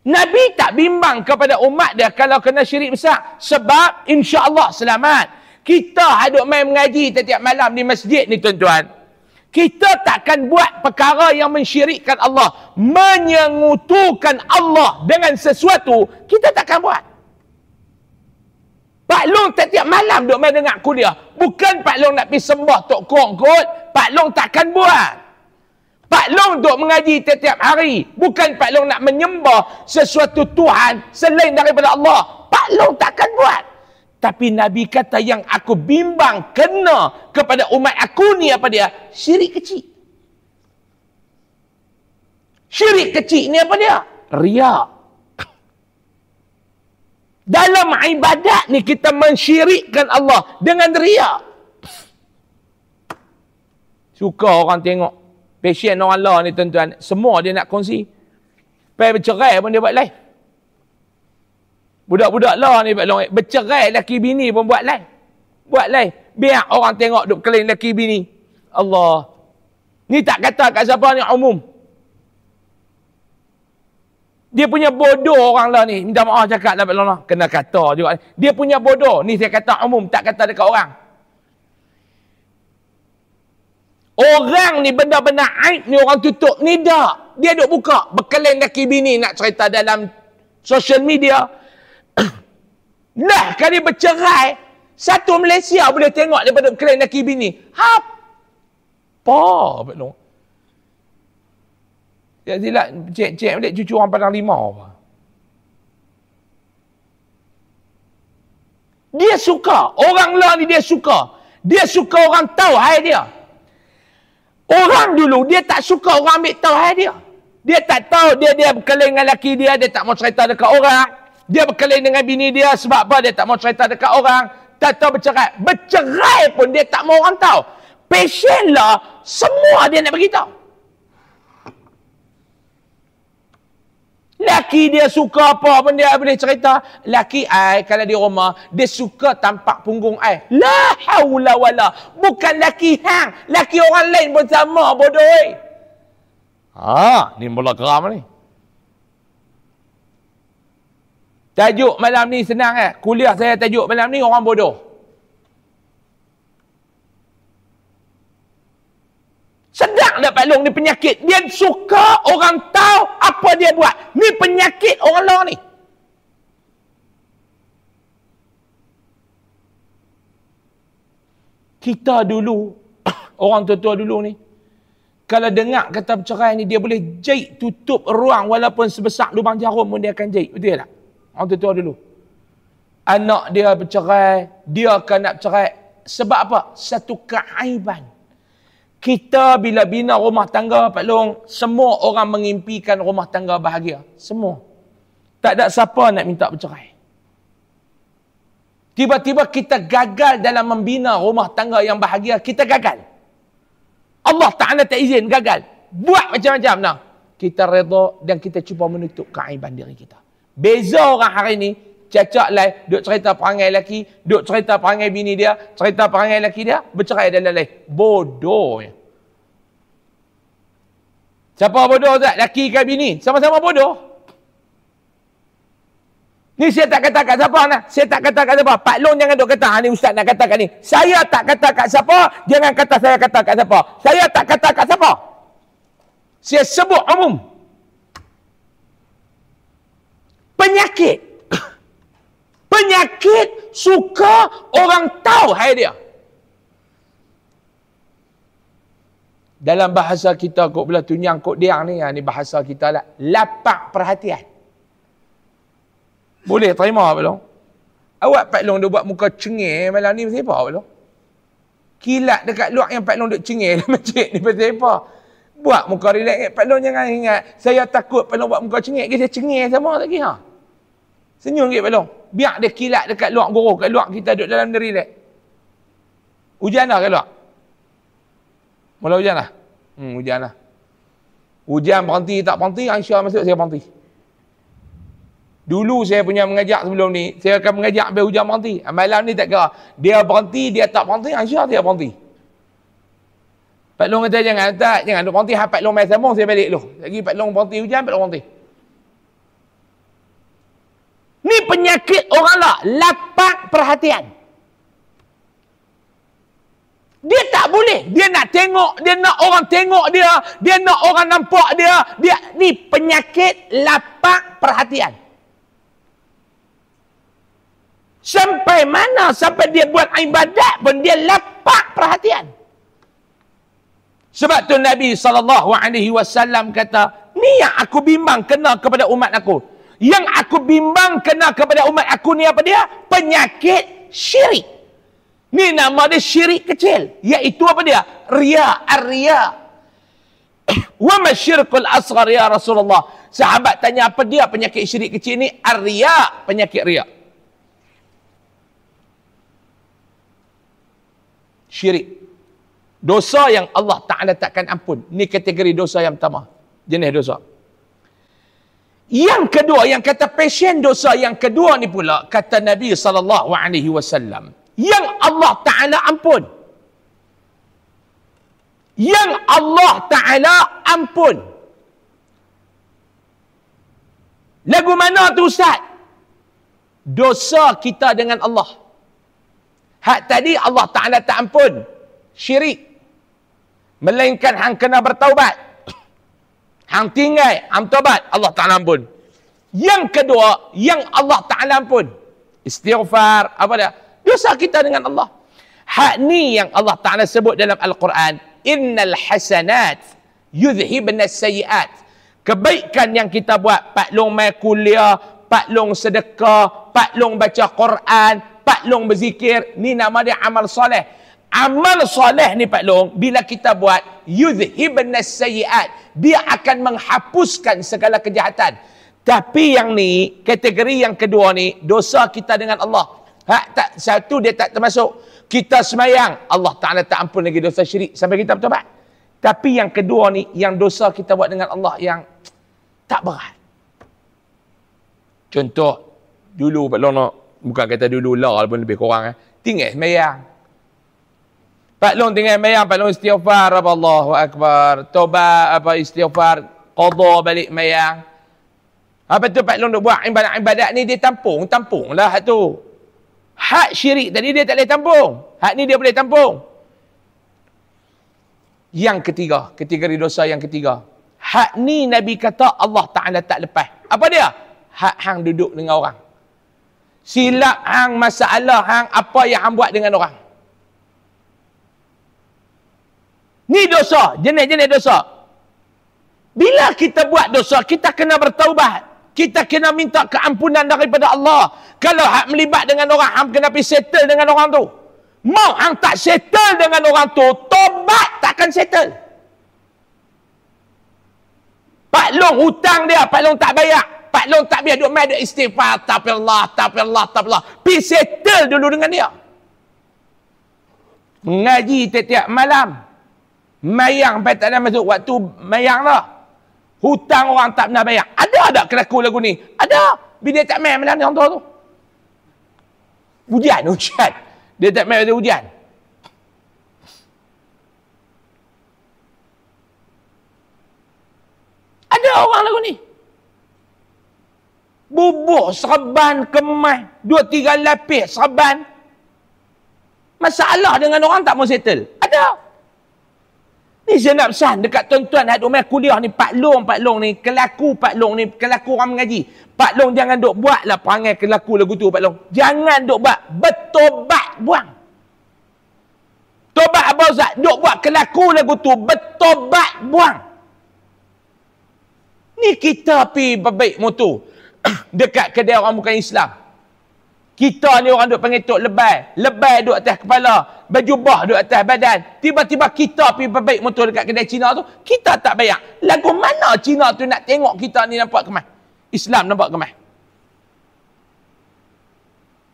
Nabi tak bimbang kepada umat dia kalau kena syirik besar. Sebab insya-Allah selamat. Kita hadut main mengaji setiap malam di masjid ni tuan-tuan. Kita takkan buat perkara yang mensyirikkan Allah. Menyengutukan Allah dengan sesuatu. Kita takkan buat. Pak Long setiap malam duk main dengar kuliah. Bukan Pak Long nak pergi sembah Tok Kong kot. Pak Long takkan buat. Pak Long duk mengaji setiap hari. Bukan Pak Long nak menyembah sesuatu Tuhan selain daripada Allah. Pak Long takkan buat. Tapi Nabi kata yang aku bimbang kena kepada umat aku ni apa dia? Syirik kecil. Syirik kecil ni apa dia? Riak. Dalam ibadat ni kita mensyirikkan Allah dengan riak. Suka orang tengok. Passion orang Allah ni tuan-tuan. Semua dia nak kongsi. Pergi bercerai pun dia buat live. Budak-budak lah ni bercerai laki bini pun buat live. Buat live. Biar orang tengok duk keliling laki bini. Allah. Ni tak kata kat siapa ni umum. Dia punya bodoh orang lah ni. Minta maaf cakap lah. Kena kata juga. Dia punya bodoh. Ni saya kata umum. Tak kata dekat orang. Orang ni benda-benda aib ni orang tutup. Ni dah. Dia duk buka. Berkelain laki bini nak cerita dalam social media. Dah kali bercerai. Satu Malaysia boleh tengok daripada berkelain laki bini. Apa? Ya silap. Cek-cek balik cucu orang Padang Limau apa. Dia suka. Orang lah ni dia suka. Dia suka orang tahu hai dia. Orang dulu, dia tak suka orang ambil tahu hai dia. Dia tak tahu dia berkelain dengan laki dia tak mau cerita dekat orang. Dia berkelain dengan bini dia sebab apa? Dia tak mau cerita dekat orang. Tak tahu bercerai. Bercerai pun dia tak mau orang tahu. Passion lah, semua dia nak beritahu. Laki dia suka apa pun dia boleh cerita. Laki ai kalau di rumah, dia suka tampak punggung ai. La haula wala. Bukan laki hang. Laki orang lain pun sama bodoh. Ni mula geram ni. Tajuk malam ni senang Kuliah saya tajuk malam ni orang bodoh. Sedang tak Pak Long ni penyakit. Dia suka orang tahu apa dia buat. Ni penyakit orang luar ni. Kita dulu, orang tua-tua dulu ni, kalau dengar kata bercerai ni, dia boleh jahit tutup ruang walaupun sebesar lubang jarum pun dia akan jahit. Betul tak? Orang tua-tua dulu. Anak dia bercerai, dia akan nak bercerai. Sebab apa? Satu keaiban. Kita bila bina rumah tangga, Pak Long, semua orang mengimpikan rumah tangga bahagia. Semua. Tak ada siapa nak minta bercerai. Tiba-tiba kita gagal dalam membina rumah tangga yang bahagia. Kita gagal. Allah Ta'ala tak izin, gagal. Buat macam-macam. Nah, kita redha dan kita cuba menutup keaiban diri kita. Beza orang hari ni, cacak lain, duk cerita perangai lelaki, duk cerita perangai bini dia, cerita perangai lelaki dia, bercerai dan lain-lain. Bodoh. Siapa bodoh tak? Lelaki ke bini? Sama-sama bodoh. Ni saya tak kata kat siapa nak. Saya tak kata kat siapa. Pak Long jangan duk kata, ni ustaz nak kata kat ni. Saya tak kata kat siapa, jangan kata saya kata kat siapa. Saya tak kata kat siapa. Saya sebut umum. Penyakit. Penyakit suka orang tahu hai dia. Dalam bahasa kita kok belah tunyang kok diang ni, ni bahasa kita lah. Lapak perhatian. Boleh terima Pak Long? Awak Pak Long dia buat muka cengih malam ni pasal apa Pak Long? Kilat dekat luar yang Pak Long duk cengih dalam masjid ni pasal apa? Buat muka relax. Pak Long jangan ingat. Saya takut Pak Long buat muka cengih. Dia cengih sama lagi ha. Senyum sikit Pak Long. Biar dia kilat dekat luar guru. Kat luar kita duduk dalam dia relax. Hujan dah kat luar? Mula hujan dah? Hujan dah. Hujan berhenti tak berhenti, Aisyah masuk saya berhenti. Dulu saya punya mengajak sebelum ni, saya akan mengajak sampai hujan berhenti. Malam ni tak kira. Dia berhenti, dia tak berhenti, Aisyah dia berhenti. Pak Long kata jangan duk berhenti. Pak Long main sambung, saya balik dulu. Lagi Pak Long berhenti hujan, Pak Long berhenti. Ni penyakit orang lah. Lapak perhatian. Dia tak boleh. Dia nak tengok. Dia nak orang tengok dia. Dia nak orang nampak dia. Ni penyakit lapak perhatian. Sampai mana? Sampai dia buat ibadat pun dia lapak perhatian. Sebab tu Nabi SAW kata, ni yang aku bimbang kena kepada umat aku. Yang aku bimbang kena kepada umat aku ni apa dia? Penyakit syirik. Ni nama dia syirik kecil. Iaitu apa dia? Riya. Ar-riya. Wa ma syirkul asghar ya Rasulullah. Sahabat tanya apa dia penyakit syirik kecil ni? Ar-riya. Penyakit riya. Syirik. Dosa yang Allah Ta'ala takkan ampun. Ni kategori dosa yang pertama. Jenis dosa. Yang kedua, yang kata pasien dosa yang kedua ni pula, kata Nabi SAW, yang Allah Ta'ala ampun. Yang Allah Ta'ala ampun. Lagu mana tu Ustaz? Dosa kita dengan Allah. Hak tadi Allah Ta'ala tak ampun. Syirik. Melainkan hang kena bertaubat. Hang tinggal, hang taubat, Allah Ta'ala ampun. Yang kedua, yang Allah Ta'ala ampun. Istighfar, apa dia? Dosa kita dengan Allah. Hak ni yang Allah Ta'ala sebut dalam Al-Quran. Innal hasanat yudhibna sayyiat. Kebaikan yang kita buat, Pak Long mai kuliah, Pak Long sedekah, Pak Long baca Quran, Pak Long berzikir, ni nama dia amal soleh. Amal soleh ni Pak Long, bila kita buat, yudhibna sayyiat, dia akan menghapuskan segala kejahatan. Tapi yang ni, kategori yang kedua ni, dosa kita dengan Allah. Tak, satu dia tak termasuk. Kita semayang, Allah Ta'ala tak ampun lagi dosa syirik sampai kita bertobat. Tapi yang kedua ni, yang dosa kita buat dengan Allah yang tak berat. Contoh, dulu Pak Long nak, bukan kata dulu lah pun lebih kurang. Tinggal semayang. Pak Long tinggal semayang, Pak Long istighfar, Allahu Akbar. Tobat, istighfar, qadha balik semayang. Apa tu Pak Long nak buat ibadat-ibadat ni, dia tampung lah hak tu. Hak syirik tadi dia tak boleh tampung. Hak ni dia boleh tampung. Yang ketiga, kategori dosa yang ketiga. Hak ni Nabi kata Allah Ta'ala tak lepas. Apa dia? Hak hang duduk dengan orang. Silap hang, masalah hang, apa yang hang buat dengan orang. Ni dosa, jenis-jenis dosa. Bila kita buat dosa, kita kena bertaubat. Kita kena minta keampunan daripada Allah. Kalau hak melibat dengan orang, hang kena pergi settle dengan orang tu. Mau hang tak settle dengan orang tu, tobat takkan settle. Pak Long hutang dia, Pak Long tak bayar. Pak Long tak biar duk main duk istighfar, tafirullah. Pergi settle dulu dengan dia. Mengaji tiap-tiap malam. Mayang sampai tak ada masuk waktu mayang lah. Hutang orang tak pernah bayar. Ada tak kelaku lagu ni? Ada. Bila dia tak main malam ni orang tua tu. Hujan. Dia tak main pada hujan. Ada orang lagu ni. Bubuh, serban, kemas, 2-3 lapis, serban. Masalah dengan orang tak mau settle. Ada. Ni saya nak pesan dekat tuan-tuan hak umai kuliah ni, Pak Long ni, kelaku Pak Long ni, kelaku orang mengaji. Pak Long jangan duk buatlah perangai kelaku lagu tu Pak Long. Jangan duk buat, bertobat buang. Tobat apa Ustaz? Duk buat kelaku lagu tu, bertobat buang. Ni kita pi berbaik motor dekat kedai orang bukan Islam. Kita ni orang duk pengetuk lebay duk atas kepala, berjubah duk atas badan. Tiba-tiba kita pergi perbaik motor dekat kedai Cina tu, kita tak bayar. Lagu mana Cina tu nak tengok kita ni nampak kemas? Islam nampak kemas.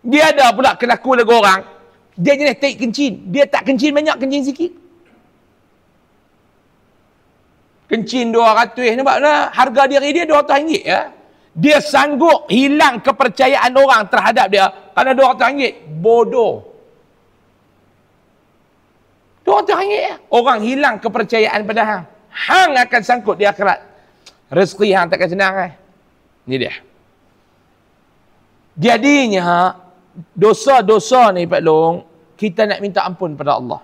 Dia ada pula kelaku lagu orang, dia jenis taik kencing. Dia tak kencing banyak, kencing sikit. Kencing 200, nampak tak? Harga diri dia RM200 ya. Dia sanggup hilang kepercayaan orang terhadap dia kerana RM200. Bodoh. RM200 ya. Orang hilang kepercayaan pada hang. Hang akan sangkut di akhirat. Rezeki hang takkan senang. Ni dia. Jadinya dosa-dosa ni Pak Long, kita nak minta ampun pada Allah.